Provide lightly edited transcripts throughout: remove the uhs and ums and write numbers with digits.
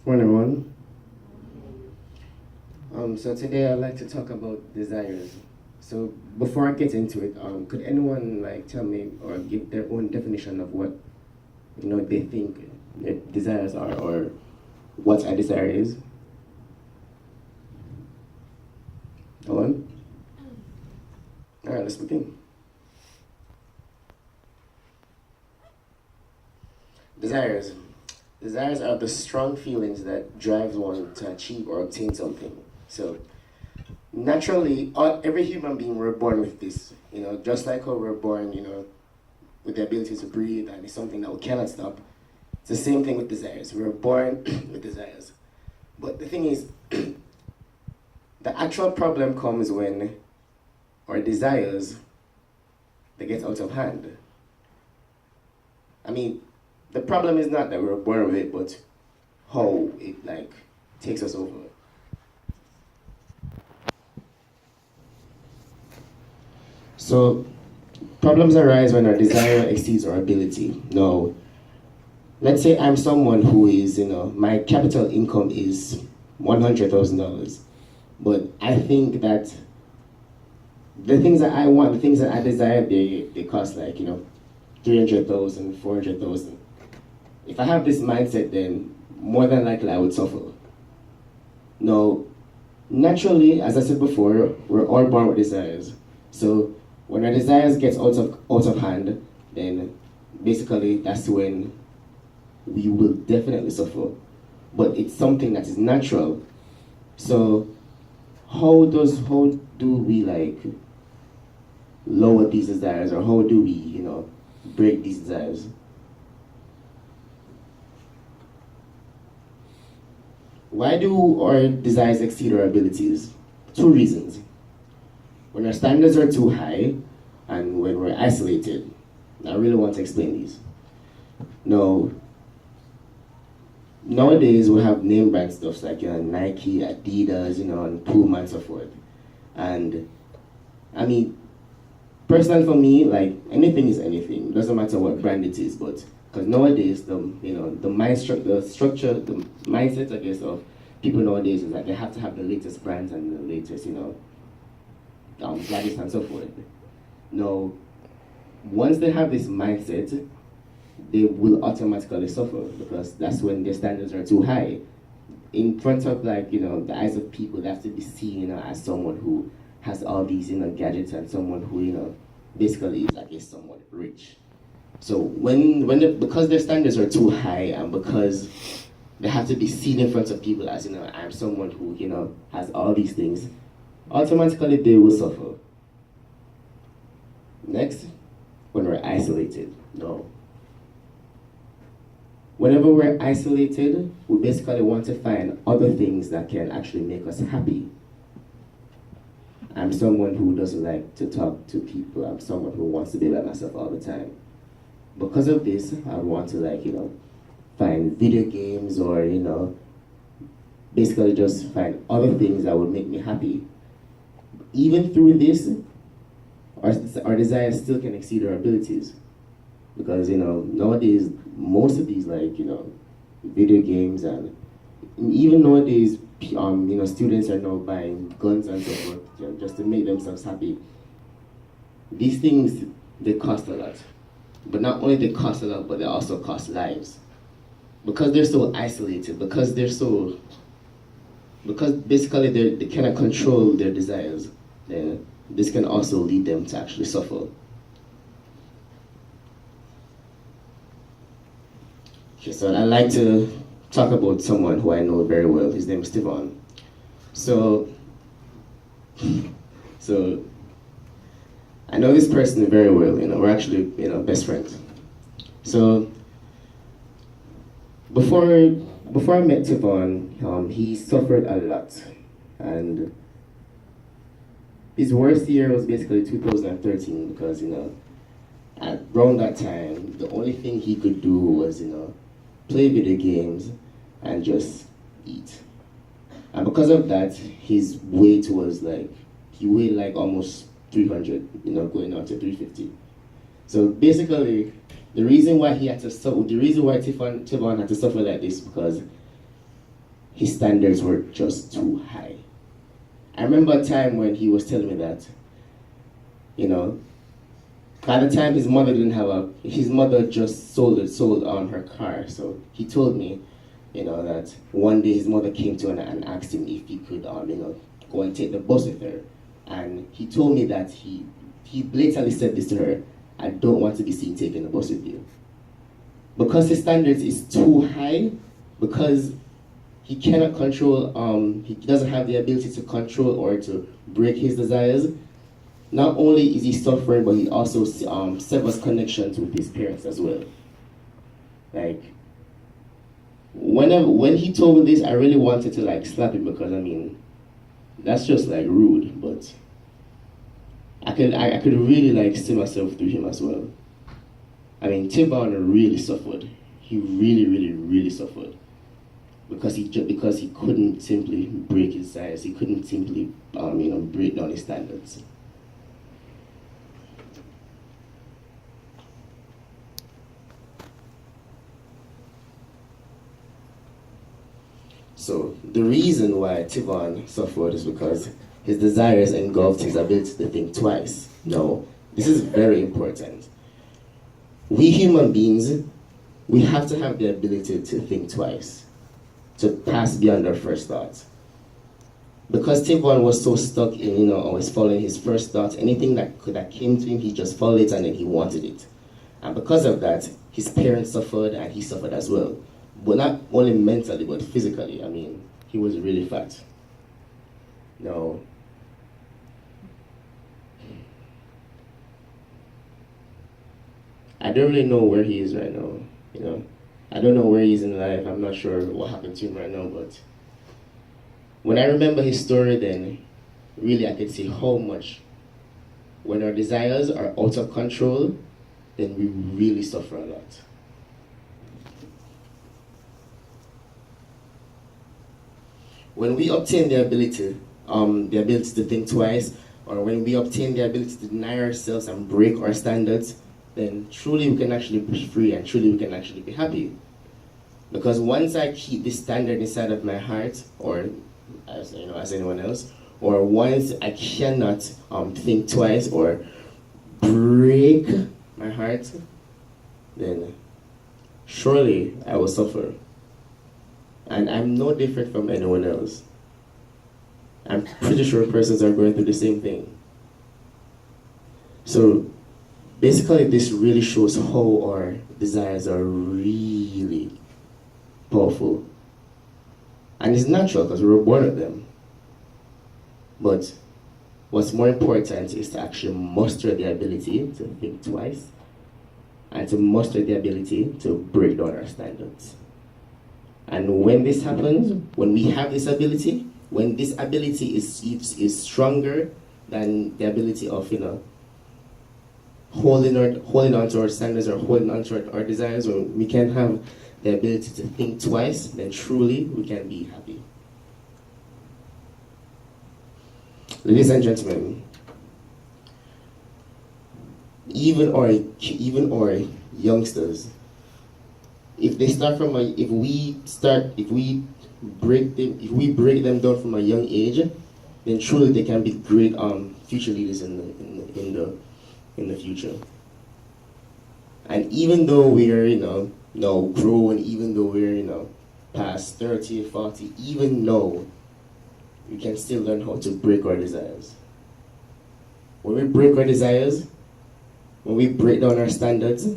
Morning, everyone. So today I'd like to talk about desires. So before I get into it, could anyone like tell me or give their own definition of what they think their desires are, or what a desire is? Go on. All right, let's begin. Desires. Desires are the strong feelings that drive one to achieve or obtain something. So naturally, every human being we're born with this. Just like how we're born, with the ability to breathe, and it's something that we cannot stop. It's the same thing with desires. We're born with desires. But the thing is, the actual problem comes when our desires they get out of hand. I mean, the problem is not that we're born with it, but how it like takes us over. So problems arise when our desire exceeds our ability. Now, let's say I'm someone who is, my capital income is $100,000, but I think that the things that I want, the things that I desire, they cost like 300,000, 400,000. If I have this mindset, then more than likely I would suffer. Now, naturally, as I said before, we're all born with desires. So when our desires get out of hand, then basically that's when we will definitely suffer. But it's something that is natural. So how do we like lower these desires, or how do we, break these desires? Why do our desires exceed our abilities? Two reasons. When our standards are too high and when we're isolated. I really want to explain these. Now, nowadays we have name brand stuff like Nike, Adidas, and Puma and so forth. And I mean, personally for me, like anything is anything. It doesn't matter what brand it is, but because nowadays the structure, the mindset I guess of people nowadays is that they have to have the latest brands and the latest gadgets and so forth. Now, once they have this mindset, they will automatically suffer because that's when their standards are too high. In front of the eyes of people, they have to be seen as someone who has all these gadgets and someone who basically is like is somewhat rich. So because their standards are too high and because they have to be seen in front of people as I'm someone who has all these things, automatically they will suffer. Next, when we're isolated. No. Whenever we're isolated, we basically want to find other things that can actually make us happy. I'm someone who doesn't like to talk to people. I'm someone who wants to be by myself all the time. Because of this, I want to find video games or, basically just find other things that would make me happy. Even through this, our desires still can exceed our abilities. Because, nowadays, most of these, video games and even nowadays, students are now buying guns and so forth, just to make themselves happy. These things, they cost a lot. But not only they cost a lot, but they also cost lives. Because they're so isolated, because basically they cannot control their desires, then this can also lead them to actually suffer. Okay, so I'd like to talk about someone who I know very well. His name is Tivaughn. So I know this person very well. We're actually best friends. So before I met Tivaughn, he suffered a lot, and his worst year was basically 2013 because at around that time the only thing he could do was play video games and just eat. And because of that, his weight was he weighed almost 300, going on to 350. So basically, the reason why Tivaughn had to suffer like this because his standards were just too high. I remember a time when he was telling me that, you know, by the time his mother didn't have his mother just sold on her car. So he told me, that one day his mother came to him and asked him if he could, go and take the bus with her. And he told me that he blatantly said this to her: "I don't want to be seen taking the bus with you." Because his standards is too high, because he cannot control, he doesn't have the ability to control or to break his desires. Not only is he suffering, but he also severs connections with his parents as well. Like, when he told me this, I really wanted to like slap him, because that's just like rude. But I could really like see myself through him as well. Tivaughn really suffered. He really, really, really suffered, because he couldn't simply break his desires. He couldn't simply break down his standards. So the reason why Tivaughn suffered is because his desires engulfed his ability to think twice. No, this is very important. We human beings, we have to have the ability to think twice, to pass beyond our first thoughts. Because Tivaughn was so stuck in, always following his first thoughts, anything that came to him, he just followed it and then he wanted it. And because of that, his parents suffered and he suffered as well. But not only mentally, but physically. He was really fat. No. I don't really know where he is right now. I don't know where he is in life. I'm not sure what happened to him right now, but when I remember his story, then really I can see how much, when our desires are out of control, then we really suffer a lot. When we obtain the ability to think twice, or when we obtain the ability to deny ourselves and break our standards, then truly we can actually be free, and truly we can actually be happy. Because once I keep this standard inside of my heart, or as anyone else, or once I cannot think twice or break my heart, then surely I will suffer. And I'm no different from anyone else. I'm pretty sure persons are going through the same thing. So basically, this really shows how our desires are really powerful. And it's natural, because we were born with them. But what's more important is to actually muster the ability to think twice, and to muster the ability to break down our standards. And when this happens, when we have this ability, when this ability is stronger than the ability of holding on to our standards, or holding on to our desires, when we can have the ability to think twice, then truly we can be happy. Ladies and gentlemen, even our youngsters, if we break them down from a young age, then truly they can be great future leaders in the future. And even though we are now grown, even though we're past 30, 40, even now we can still learn how to break our desires. When we break our desires, when we break down our standards,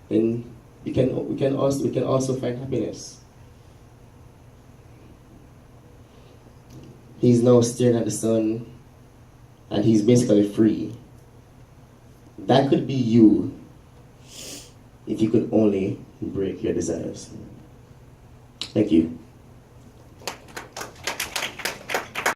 then we can also find happiness. He's now staring at the sun, and he's basically free. That could be you, if you could only break your desires. Thank you.